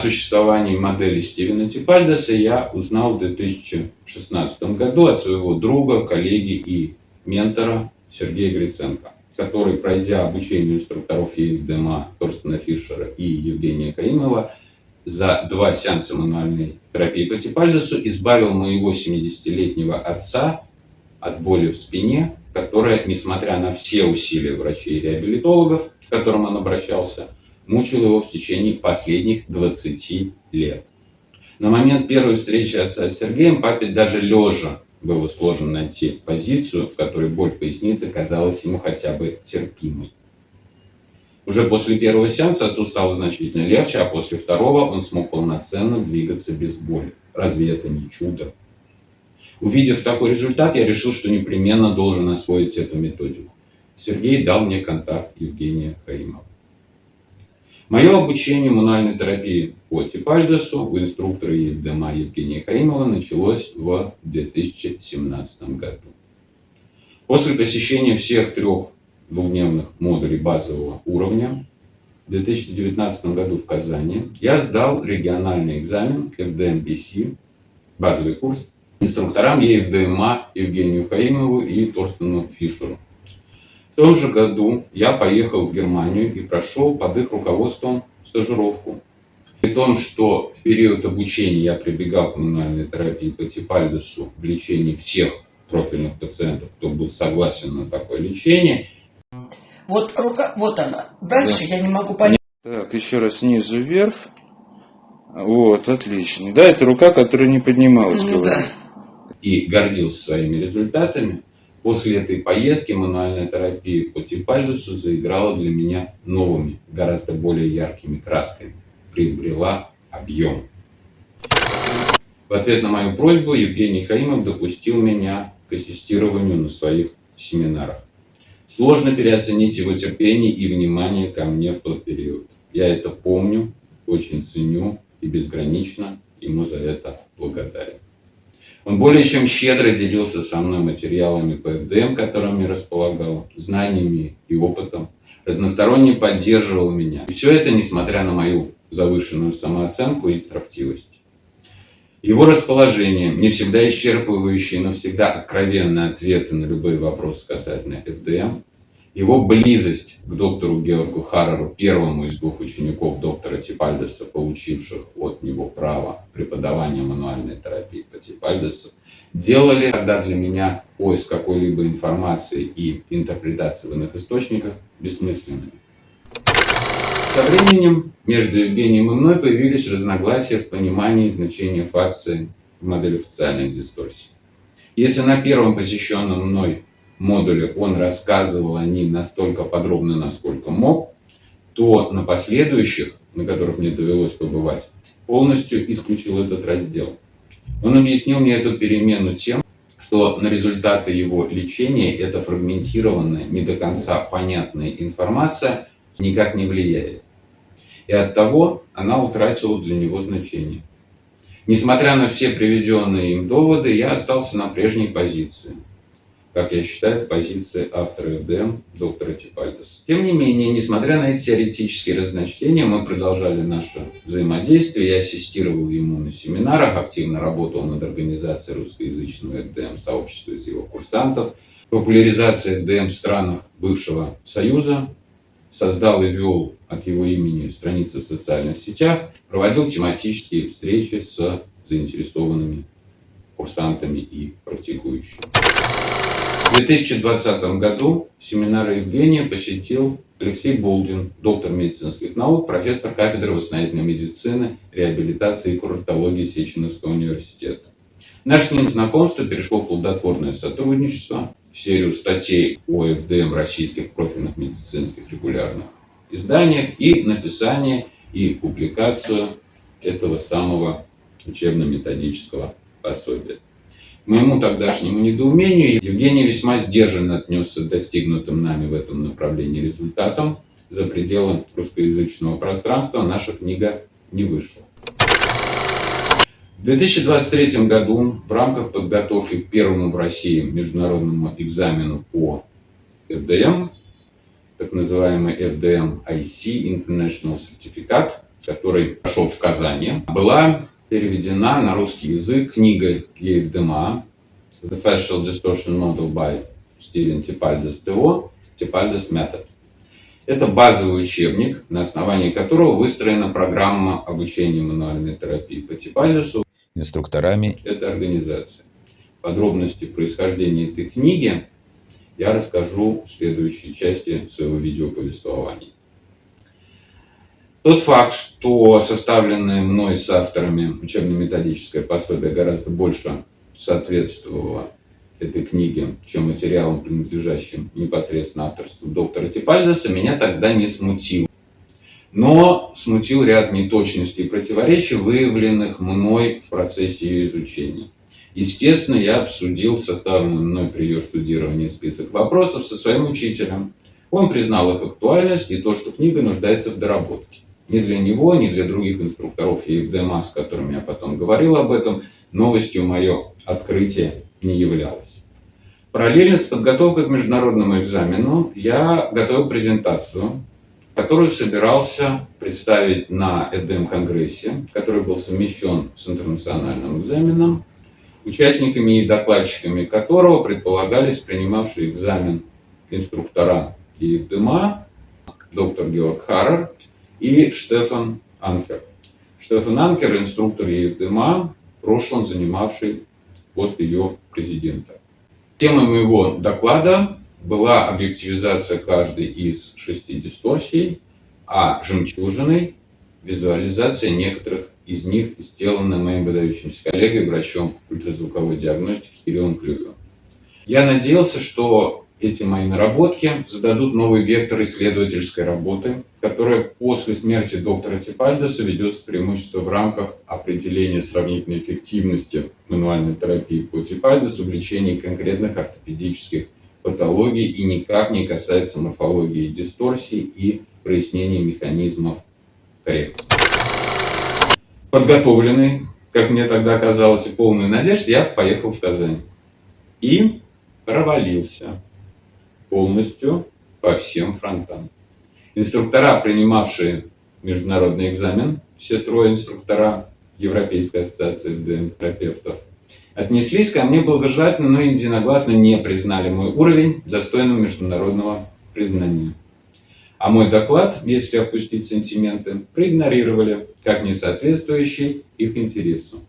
О существовании модели Стивена Типальдеса я узнал в 2016 году от своего друга, коллеги и ментора Сергея Гриценко, который, пройдя обучение инструкторов ЕФДМА Торстена Фишера и Евгения Хаимова, за 2 сеанса мануальной терапии по Типальдесу избавил моего 70-летнего отца от боли в спине, которая, несмотря на все усилия врачей и реабилитологов, к которым он обращался, мучила его в течение последних 20 лет. На момент первой встречи отца с Сергеем папе даже лежа было сложно найти позицию, в которой боль в пояснице казалась ему хотя бы терпимой. Уже после первого сеанса отцу стало значительно легче, а после второго он смог полноценно двигаться без боли. Разве это не чудо? Увидев такой результат, я решил, что непременно должен освоить эту методику. Сергей дал мне контакт Евгения Хаимова. Мое обучение мануальной терапии по Типальдесу у инструктора ЕФДМА Евгения Хаимова началось в 2017 году. После посещения всех 3 двухдневных модулей базового уровня в 2019 году в Казани я сдал региональный экзамен FDM-PC, базовый курс, инструкторам ЕФДМА Евгению Хаимову и Торстену Фишеру. В том же году я поехал в Германию и прошел под их руководством стажировку. При том, что в период обучения я прибегал к мануальной терапии по Типальдесу в лечении всех профильных пациентов, кто был согласен на такое лечение. Вот рука, вот она. Дальше да. Я не могу понять. Так, еще раз снизу вверх. Вот, отлично. Да, это рука, которая не поднималась. Ну, да. И гордился своими результатами. После этой поездки мануальная терапия по Типальдесу заиграла для меня новыми, гораздо более яркими красками. Приобрела объем. В ответ на мою просьбу Евгений Хаимов допустил меня к ассистированию на своих семинарах. Сложно переоценить его терпение и внимание ко мне в тот период. Я это помню, очень ценю и безгранично ему за это благодарен. Он более чем щедро делился со мной материалами по ФДМ, которыми располагал, знаниями и опытом, разносторонне поддерживал меня. И все это несмотря на мою завышенную самооценку и строптивость. Его расположение, не всегда исчерпывающие, но всегда откровенные ответы на любые вопросы касательно ФДМ, его близость к доктору Георгу Харреру, первому из 2 учеников доктора Типальдеса, получивших от него право преподавания мануальной терапии по Типальдесу, делали тогда для меня поиск какой-либо информации и интерпретации в иных источниках бессмысленными. Со временем между Евгением и мной появились разногласия в понимании значения фасции в модели фасциальных дисторсий. Если на первом посещенном мной модуле он рассказывал о ней настолько подробно, насколько мог, то на последующих, на которых мне довелось побывать, полностью исключил этот раздел. Он объяснил мне эту перемену тем, что на результаты его лечения эта фрагментированная, не до конца понятная информация никак не влияет. И оттого она утратила для него значение. Несмотря на все приведенные им доводы, я остался на прежней позиции. Как я считаю, позиции автора ФДМ доктора Типальдеса. Тем не менее, несмотря на эти теоретические разночтения, мы продолжали наше взаимодействие. Я ассистировал ему на семинарах, активно работал над организацией русскоязычного ФДМ-сообщества из его курсантов, популяризацией ФДМ в странах бывшего Союза, создал и вел от его имени страницы в социальных сетях, проводил тематические встречи с заинтересованными курсантами и практикующими. В 2020 году семинары Евгения посетил Алексей Болдин, доктор медицинских наук, профессор кафедры восстановительной медицины, реабилитации и курортологии Сеченовского университета. Наше с ним знакомство перешло в плодотворное сотрудничество, в серию статей о ФДМ в российских профильных медицинских регулярных изданиях и написание и публикацию этого самого учебно-методического пособия. К моему тогдашнему недоумению Евгений весьма сдержанно отнесся к достигнутым нами в этом направлении результатам. За пределы русскоязычного пространства наша книга не вышла. В 2023 году в рамках подготовки к первому в России международному экзамену по ФДМ, так называемый FDM-IC International Certificate, который прошел в Казани, была переведена на русский язык книга ЕФДМА The Facial Distortion Model by Steven Tipaldes DO, Tipaldes Method. Это базовый учебник, на основании которого выстроена программа обучения мануальной терапии по Типальдесу инструкторами этой организации. Подробности происхождения этой книги я расскажу в следующей части своего видеоповествования. Тот факт, что составленное мной с авторами учебно-методическое пособие гораздо больше соответствовало этой книге, чем материалам, принадлежащим непосредственно авторству доктора Типальдеса, меня тогда не смутило. Но смутил ряд неточностей и противоречий, выявленных мной в процессе ее изучения. Естественно, я обсудил составленный мной при ее штудировании список вопросов со своим учителем. Он признал их актуальность и то, что книга нуждается в доработке. Ни для него, ни для других инструкторов ЕФДМА, с которыми я потом говорил об этом, новостью мое открытие не являлось. Параллельно с подготовкой к международному экзамену я готовил презентацию, которую собирался представить на ФДМ-конгрессе, который был совмещен с интернациональным экзаменом, участниками и докладчиками которого предполагались принимавшие экзамен инструктора ЕФДМА, доктор Георг Харрер и Штефан Анкер. Штефан Анкер – инструктор ЕФДМА, в прошлом занимавший пост ее президента. Темой моего доклада была объективизация каждой из 6 дисторсий, а жемчужиной – визуализация некоторых из них, сделанная моим выдающимся коллегой, врачом ультразвуковой диагностики Кириллом Клюевым. Я надеялся, что эти мои наработки зададут новый вектор исследовательской работы, которая после смерти доктора Типальдеса ведется преимущественно в рамках определения сравнительной эффективности мануальной терапии по Типальдесу в лечении конкретных ортопедических патологий и никак не касается морфологии дисторсий и прояснения механизмов коррекции. Подготовленный, как мне тогда казалось, и полной надежд, я поехал в Казань. И провалился полностью по всем фронтам. Инструктора, принимавшие международный экзамен, все 3 инструктора Европейской ассоциации ФДМ-терапевтов, отнеслись ко мне благожелательно, но единогласно не признали мой уровень достойным международного признания. А мой доклад, если опустить сантименты, проигнорировали как не соответствующий их интересу.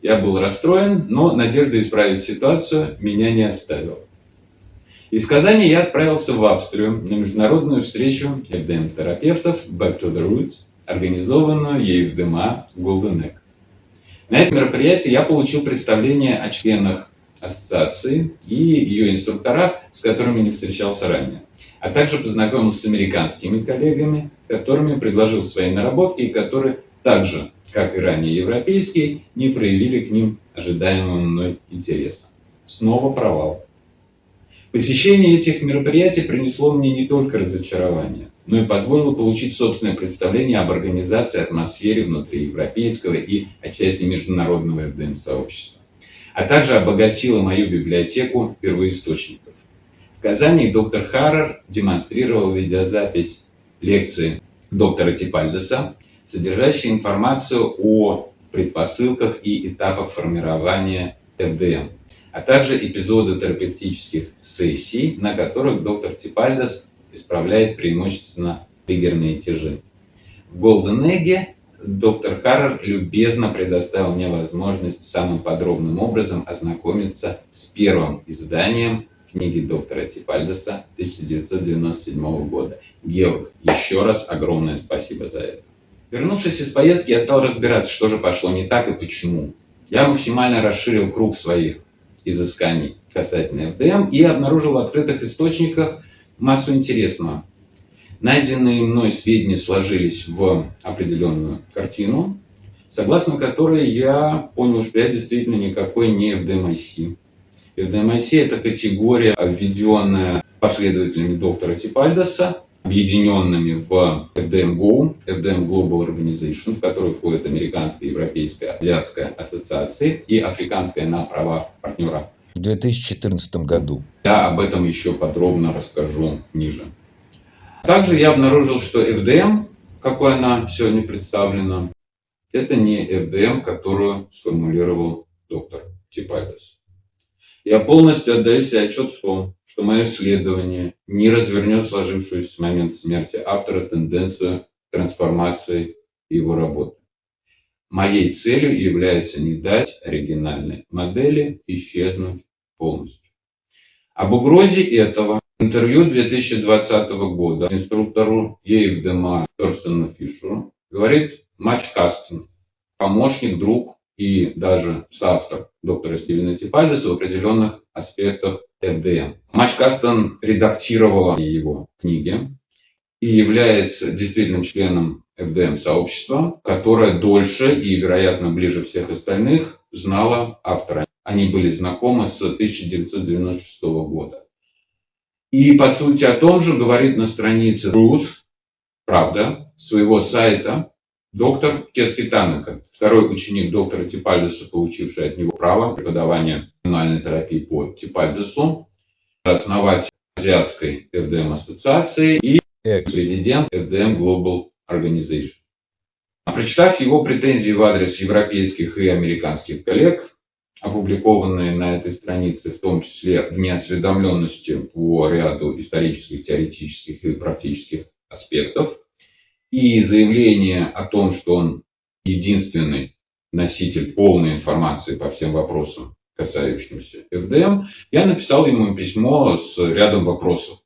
Я был расстроен, но надежда исправить ситуацию меня не оставила. Из Казани я отправился в Австрию на международную встречу ФДМ-терапевтов Back to the Roots, организованную ЕФДМА в Golden Egg. На этом мероприятии я получил представление о членах ассоциации и ее инструкторах, с которыми не встречался ранее, а также познакомился с американскими коллегами, которыми предложил свои наработки и которые также, как и ранее европейские, не проявили к ним ожидаемого мной интереса. Снова провал. Посещение этих мероприятий принесло мне не только разочарование, но и позволило получить собственное представление об организации, атмосфере внутри европейского и отчасти международного ФДМ-сообщества, а также обогатило мою библиотеку первоисточников. В Казани доктор Харрер демонстрировал видеозапись лекции доктора Типальдеса, содержащей информацию о предпосылках и этапах формирования ФДМ, а также эпизоды терапевтических сессий, на которых доктор Типальдес исправляет преимущественно триггерные тяжи. В Golden Egg доктор Харрер любезно предоставил мне возможность самым подробным образом ознакомиться с первым изданием книги доктора Типальдеса 1997 года. Георг, еще раз огромное спасибо за это. Вернувшись из поездки, я стал разбираться, что же пошло не так и почему. Я максимально расширил круг своих изысканий касательно ФДМ и обнаружил в открытых источниках массу интересного. Найденные мной сведения сложились в определенную картину, согласно которой я понял, что я действительно никакой не FDMIC. FDMIC – это категория, введенная последователями доктора Типальдеса, объединенными в FDM-GO, FDM Global Organization, в которую входят американская, европейская, азиатская ассоциации и африканская на правах партнера. В 2014 году. Я об этом еще подробно расскажу ниже. Также я обнаружил, что FDM какой она сегодня представлена, это не ФДМ, которую сформулировал доктор Типальдос. Я полностью отдаю себе отчет в том, что мое исследование не развернет сложившуюся с момента смерти автора тенденцию трансформации его работы. Моей целью является не дать оригинальной модели исчезнуть полностью. Об угрозе этого в интервью 2020 года инструктору ЕФДМА Торстену Фишеру говорит Мач Кастен, помощник, друг и даже соавтор доктора Стивена Типальдоса в определенных аспектах ФДМ. Мач Кастен редактировала его книги и является действительно членом ФДМ-сообщества, которое дольше и, вероятно, ближе всех остальных знало автора. Они были знакомы с 1996 года. И, по сути, о том же говорит на странице Truth, правда, своего сайта доктор Керски Таннека, второй ученик доктора Типальдоса, получивший от него право преподавания мануальной терапии по Типальдосу, основатель Азиатской ФДМ-ассоциации и президент FDM Global Organization. Прочитав его претензии в адрес европейских и американских коллег, опубликованные на этой странице, в том числе в неосведомленности по ряду исторических, теоретических и практических аспектов, и заявление о том, что он единственный носитель полной информации по всем вопросам, касающимся ФДМ, я написал ему письмо с рядом вопросов.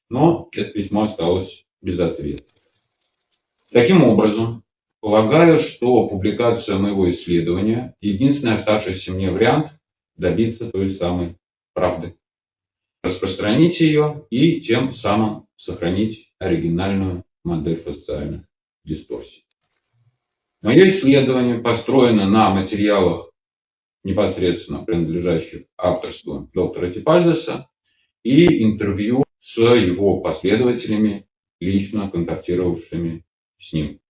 Но это письмо осталось без ответа. Таким образом, полагаю, что публикация моего исследования – единственный оставшийся мне вариант добиться той самой правды. Распространить ее и тем самым сохранить оригинальную модель фасциальных дисторсий. Мое исследование построено на материалах, непосредственно принадлежащих авторству доктора Типальдоса, и интервью с его последователями, лично контактировавшими с ним.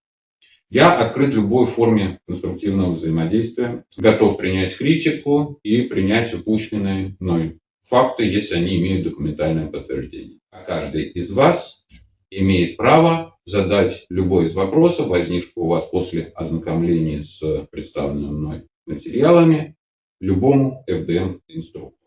Я открыт любой форме конструктивного взаимодействия, готов принять критику и принять упущенные мной факты, если они имеют документальное подтверждение. А каждый из вас имеет право задать любой из вопросов, возникших у вас после ознакомления с представленными мной материалами, любому ФДМ-инструктору.